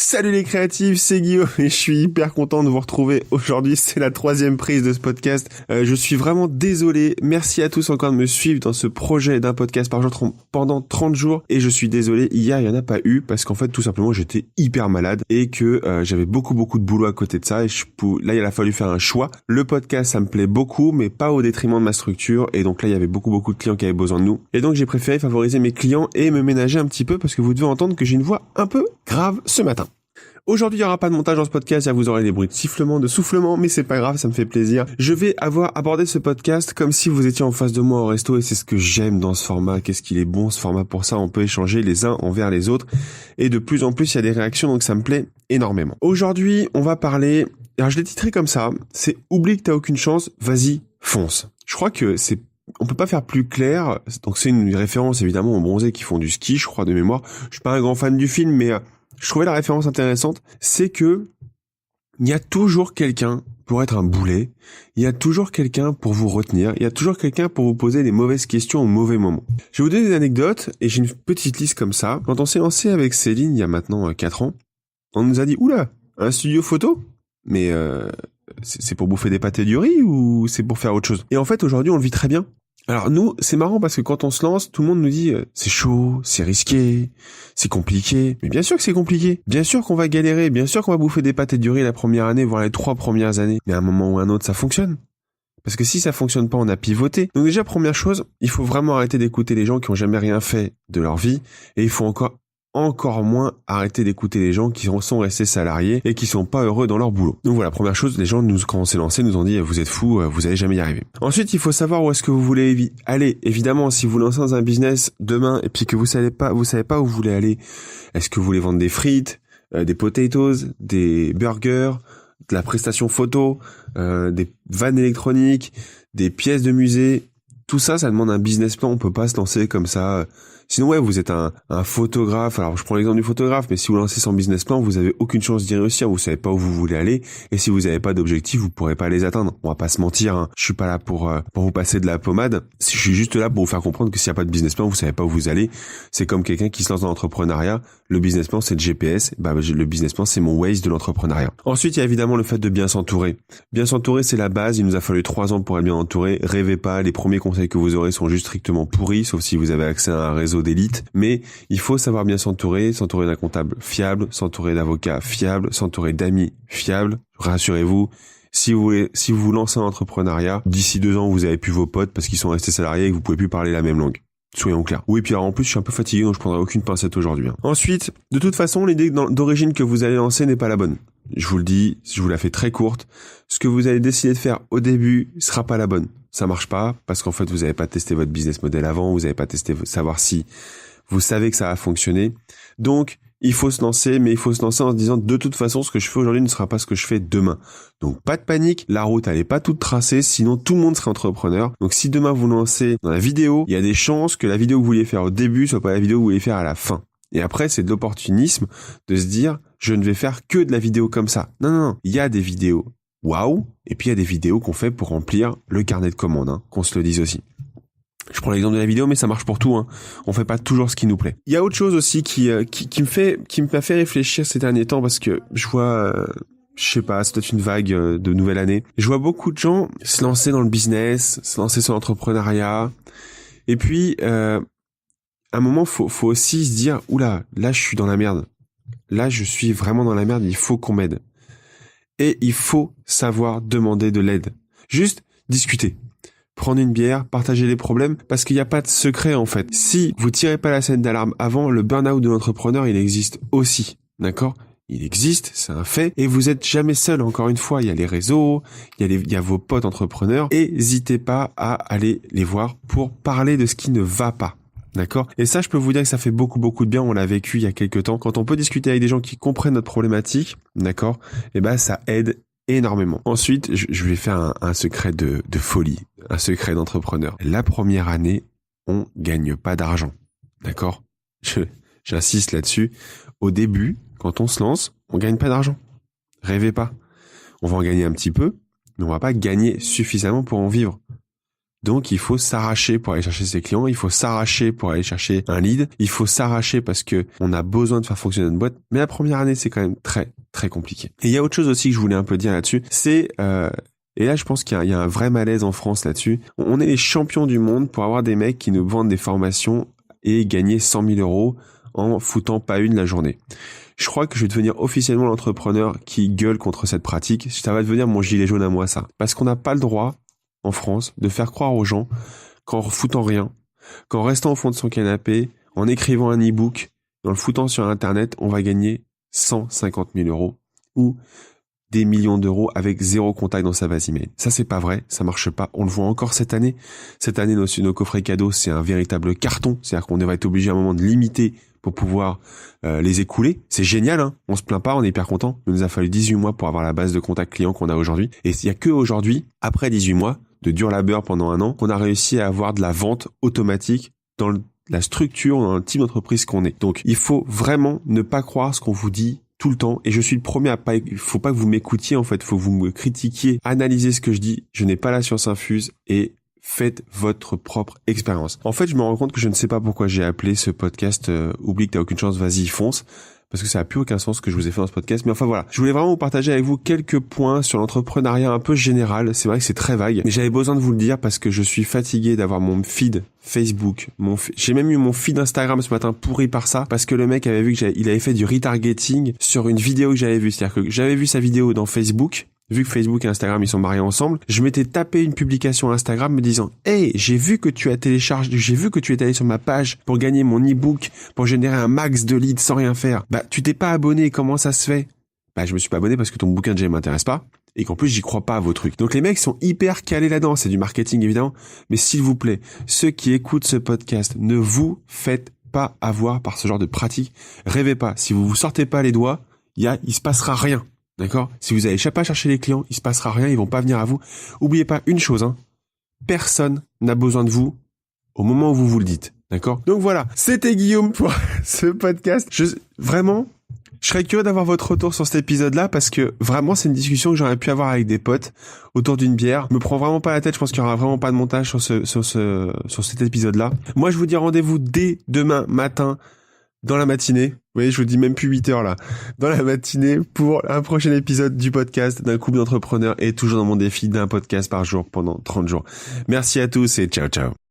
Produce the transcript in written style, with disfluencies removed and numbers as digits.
Salut les créatifs, c'est Guillaume et je suis hyper content de vous retrouver aujourd'hui. C'est la 3e prise de ce podcast. Je suis vraiment désolé. Merci à tous encore de me suivre dans ce projet d'un podcast par jour pendant 30 jours. Et je suis désolé, hier il n'y en a pas eu parce qu'en fait tout simplement j'étais hyper malade et que j'avais beaucoup de boulot à côté de ça. Et là il a fallu faire un choix. Le podcast ça me plaît beaucoup mais pas au détriment de ma structure. Et donc là il y avait beaucoup de clients qui avaient besoin de nous. Et donc j'ai préféré favoriser mes clients et me ménager un petit peu parce que vous devez entendre que j'ai une voix un peu grave ce matin. Aujourd'hui, il n'y aura pas de montage dans ce podcast, vous aurez des bruits de sifflement, de soufflement, mais c'est pas grave, ça me fait plaisir. Je vais avoir abordé ce podcast comme si vous étiez en face de moi au resto et c'est ce que j'aime dans ce format. Qu'est-ce qu'il est bon ce format pour ça, on peut échanger les uns envers les autres et de plus en plus il y a des réactions donc ça me plaît énormément. Aujourd'hui, on va parler, alors je l'ai titré comme ça, c'est oublie que t'as aucune chance, vas-y, fonce. Je crois que on peut pas faire plus clair, donc c'est une référence évidemment aux bronzés qui font du ski, je crois de mémoire. Je suis pas un grand fan du film mais je trouvais la référence intéressante, c'est que il y a toujours quelqu'un pour être un boulet, il y a toujours quelqu'un pour vous retenir, il y a toujours quelqu'un pour vous poser des mauvaises questions au mauvais moment. Je vais vous donner des anecdotes et j'ai une petite liste comme ça. Quand on s'est lancé avec Céline il y a maintenant 4 ans, on nous a dit « Oula, un studio photo ? Mais c'est pour bouffer des pâtés du riz ou c'est pour faire autre chose ?» Et en fait aujourd'hui on le vit très bien. Alors nous, c'est marrant parce que quand on se lance, tout le monde nous dit c'est chaud, c'est risqué, c'est compliqué. Mais bien sûr que c'est compliqué. Bien sûr qu'on va galérer, bien sûr qu'on va bouffer des pâtes et du riz la première année, voire les 3 premières années. Mais à un moment ou à un autre, ça fonctionne. Parce que si ça fonctionne pas, on a pivoté. Donc déjà, première chose, il faut vraiment arrêter d'écouter les gens qui ont jamais rien fait de leur vie. Et il faut encore moins arrêter d'écouter les gens qui sont restés salariés et qui sont pas heureux dans leur boulot. Donc voilà, première chose, les gens, quand on s'est lancé, nous ont dit vous êtes fous, vous allez jamais y arriver. Ensuite, il faut savoir où est-ce que vous voulez aller. Évidemment, si vous lancez dans un business demain et puis que vous savez pas où vous voulez aller, est-ce que vous voulez vendre des frites, des potatoes, des burgers, de la prestation photo, des vannes électroniques, des pièces de musée, tout ça, ça demande un business plan, on peut pas se lancer comme ça. Sinon, ouais, vous êtes un photographe. Alors, je prends l'exemple du photographe, mais si vous lancez sans business plan, vous avez aucune chance d'y réussir. Vous savez pas où vous voulez aller. Et si vous avez pas d'objectif, vous pourrez pas les atteindre. On va pas se mentir, hein. Je suis pas là pour vous passer de la pommade. Je suis juste là pour vous faire comprendre que s'il y a pas de business plan, vous savez pas où vous allez. C'est comme quelqu'un qui se lance dans l'entrepreneuriat. Le business plan, c'est le GPS. Le business plan, c'est mon Waze de l'entrepreneuriat. Ensuite, il y a évidemment le fait de bien s'entourer. Bien s'entourer, c'est la base. Il nous a fallu 3 ans pour être bien entouré. Rêvez pas. Les premiers conseils que vous aurez sont juste strictement pourris, sauf si vous avez accès à un réseau d'élite, mais il faut savoir bien s'entourer d'un comptable fiable, s'entourer d'avocats fiables, s'entourer d'amis fiables. Rassurez-vous, si vous lancez un entrepreneuriat, d'ici 2 ans, vous avez plus vos potes parce qu'ils sont restés salariés et que vous pouvez plus parler la même langue. Soyons clairs. Oui, puis alors en plus, je suis un peu fatigué, donc je prendrai aucune pincette aujourd'hui. Ensuite, de toute façon, l'idée d'origine que vous allez lancer n'est pas la bonne. Je vous le dis, je vous la fais très courte. Ce que vous allez décider de faire au début sera pas la bonne. Ça marche pas parce qu'en fait, vous n'avez pas testé votre business model avant, vous n'avez pas testé savoir si vous savez que ça va fonctionner. Donc, il faut se lancer, mais il faut se lancer en se disant de toute façon, ce que je fais aujourd'hui ne sera pas ce que je fais demain. Donc, pas de panique. La route, elle est pas toute tracée, sinon tout le monde serait entrepreneur. Donc, si demain vous lancez dans la vidéo, il y a des chances que la vidéo que vous vouliez faire au début soit pas la vidéo que vous vouliez faire à la fin. Et après, c'est de l'opportunisme de se dire, je ne vais faire que de la vidéo comme ça. Non. Il y a des vidéos waouh, et puis il y a des vidéos qu'on fait pour remplir le carnet de commandes, hein, qu'on se le dise aussi. Je prends l'exemple de la vidéo, mais ça marche pour tout, hein. On fait pas toujours ce qui nous plaît. Il y a autre chose aussi qui m'a fait réfléchir ces derniers temps parce que je vois, je sais pas, c'est peut-être une vague de nouvelle année. Je vois beaucoup de gens se lancer dans le business, se lancer sur l'entrepreneuriat. Et puis, à un moment, faut aussi se dire, oula, là, je suis dans la merde. Là, je suis vraiment dans la merde, il faut qu'on m'aide. Et il faut savoir demander de l'aide. Juste discuter. Prendre une bière, partager les problèmes, parce qu'il n'y a pas de secret en fait. Si vous tirez pas la scène d'alarme avant, le burn-out de l'entrepreneur, il existe aussi. D'accord ? Il existe, c'est un fait, et vous êtes jamais seul, encore une fois. Il y a les réseaux, il y a vos potes entrepreneurs. N'hésitez pas à aller les voir pour parler de ce qui ne va pas. D'accord ? Et ça, je peux vous dire que ça fait beaucoup de bien. On l'a vécu il y a quelques temps. Quand on peut discuter avec des gens qui comprennent notre problématique, d'accord ? Et ben, ça aide énormément. Ensuite, je vais faire un secret de folie, un secret d'entrepreneur. La première année, on gagne pas d'argent. D'accord ? J'insiste là-dessus. Au début, quand on se lance, on gagne pas d'argent. Rêvez pas. On va en gagner un petit peu, mais on va pas gagner suffisamment pour en vivre. Donc il faut s'arracher pour aller chercher ses clients, il faut s'arracher pour aller chercher un lead, il faut s'arracher parce que on a besoin de faire fonctionner notre boîte. Mais la première année, c'est quand même très très compliqué. Et il y a autre chose aussi que je voulais un peu dire là-dessus, c'est et là je pense qu'il y a un vrai malaise en France là-dessus. On est les champions du monde pour avoir des mecs qui nous vendent des formations et gagner 100 000 euros en foutant pas une la journée. Je crois que je vais devenir officiellement l'entrepreneur qui gueule contre cette pratique. Ça va devenir mon gilet jaune à moi, ça. Parce qu'on n'a pas le droit, en France, de faire croire aux gens qu'en foutant rien, qu'en restant au fond de son canapé, en écrivant un e-book, en le foutant sur Internet, on va gagner 150 000 euros ou des millions d'euros avec 0 contact dans sa base email. Ça, c'est pas vrai, ça marche pas. On le voit encore cette année. Cette année, nos coffrets cadeaux, c'est un véritable carton. C'est-à-dire qu'on va être obligé à un moment de limiter pour pouvoir les écouler. C'est génial, hein. On se plaint pas, on est hyper content. Il nous a fallu 18 mois pour avoir la base de contact client qu'on a aujourd'hui. Et il y a que aujourd'hui, après 18 mois de dur labeur pendant un an, qu'on a réussi à avoir de la vente automatique dans la structure, dans le type d'entreprise qu'on est. Donc, il faut vraiment ne pas croire ce qu'on vous dit tout le temps. Et je suis le premier à pas, il faut pas que vous m'écoutiez, en fait. Faut que vous me critiquiez, analysez ce que je dis. Je n'ai pas la science infuse et faites votre propre expérience. En fait, je me rends compte que je ne sais pas pourquoi j'ai appelé ce podcast Oublie que t'as aucune chance, vas-y, fonce. Parce que ça n'a plus aucun sens ce que je vous ai fait dans ce podcast. Mais enfin voilà, je voulais vraiment vous partager avec vous quelques points sur l'entrepreneuriat un peu général. C'est vrai que c'est très vague, mais j'avais besoin de vous le dire parce que je suis fatigué d'avoir mon feed Facebook. J'ai même eu mon feed Instagram ce matin pourri par ça parce que le mec avait vu que il avait fait du retargeting sur une vidéo que j'avais vue. C'est-à-dire que j'avais vu sa vidéo dans Facebook. Vu que Facebook et Instagram, ils sont mariés ensemble, je m'étais tapé une publication Instagram me disant « Hey, j'ai vu que tu es allé sur ma page pour gagner mon e-book, pour générer un max de leads sans rien faire. Bah, tu t'es pas abonné, comment ça se fait ?» Bah, je me suis pas abonné parce que ton bouquin déjà m'intéresse pas et qu'en plus, j'y crois pas à vos trucs. Donc les mecs sont hyper calés là-dedans, c'est du marketing évidemment, mais s'il vous plaît, ceux qui écoutent ce podcast, ne vous faites pas avoir par ce genre de pratique. Rêvez pas, si vous vous sortez pas les doigts, il se passera rien. D'accord ? Si vous allez pas chercher les clients, il se passera rien, ils vont pas venir à vous. Oubliez pas une chose, hein. Personne n'a besoin de vous au moment où vous vous le dites. D'accord ? Donc voilà, c'était Guillaume pour ce podcast. Je serais curieux d'avoir votre retour sur cet épisode-là parce que vraiment, c'est une discussion que j'aurais pu avoir avec des potes autour d'une bière. Je me prends vraiment pas la tête, je pense qu'il y aura vraiment pas de montage sur cet épisode-là. Moi, je vous dis rendez-vous dès demain matin dans la matinée. Vous voyez, je vous dis même plus 8 heures là. Dans la matinée pour un prochain épisode du podcast d'un couple d'entrepreneurs et toujours dans mon défi d'un podcast par jour pendant 30 jours. Merci à tous et ciao ciao.